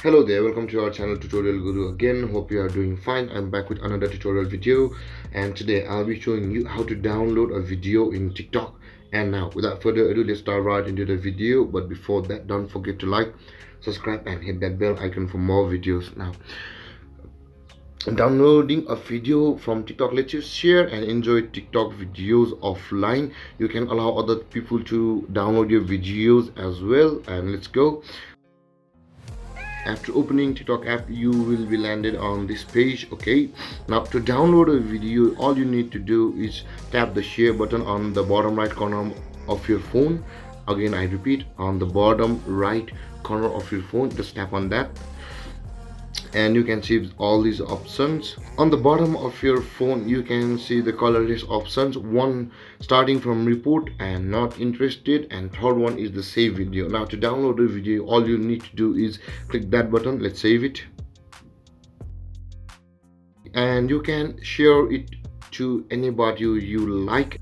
Hello there, welcome to our channel Tutorial Guru again. Hope you are doing fine. I'm back with another tutorial video, and today I'll be showing you how to download a video in TikTok. And now without further ado, let's start right into the video. But before that, don't forget to like, subscribe and hit that bell icon for more videos. Now, downloading a video from TikTok lets you share and enjoy TikTok videos offline. You can allow other people to download your videos as well. And let's go. After opening TikTok app, you will be landed on this page. Okay, now to download a video, all you need to do is tap the share button on the bottom right corner of your phone. Again, I repeat, on the bottom right corner of your phone, just tap on that and you can see all these options. On the bottom of your phone, you can see the color list options. One starting from report and not interested, and third one is the save video. Now to download the video, all you need to do is click that button. Let's save it, and you can share it to anybody you like.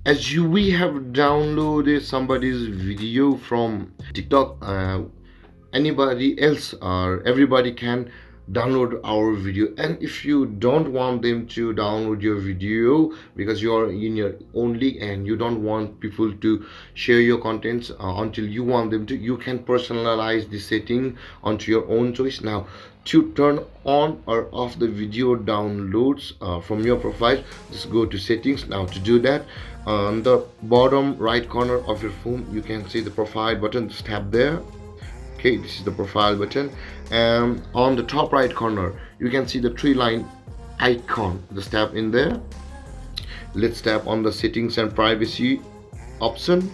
As we have downloaded somebody's video from TikTok, anybody else or everybody can download our video. And if you don't want them to download your video because you are in your own league and you don't want people to share your contents until you want them to, you can personalize the setting onto your own choice. Now to turn on or off the video downloads from your profile, just go to settings. Now to do that, on the bottom right corner of your phone, you can see the profile button. Just tap there. Okay, this is the profile button, and on the top right corner you can see the three line icon. Just tap in there. Let's tap on the settings and privacy option,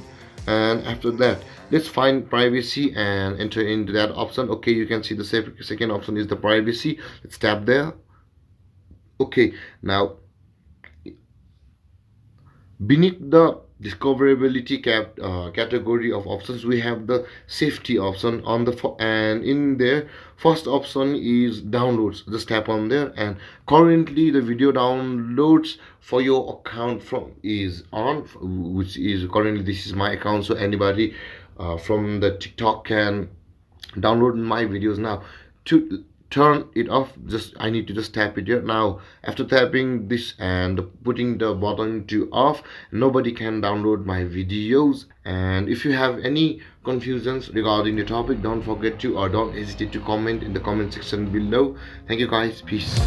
and after that let's find privacy and enter into that option. Okay, you can see the second option is the privacy. Let's tap there. Okay, now beneath the discoverability category of options, we have the safety option on the and in there first option is downloads. Just tap on there, and currently the video downloads for your account from is on, which is currently this is my account, so anybody from the TikTok can download my videos. Now to turn it off, I need to just tap it here. Now after tapping this and putting the button to off, nobody can download my videos. And if you have any confusions regarding the topic, don't forget to or don't hesitate to comment in the comment section below. Thank you guys, peace.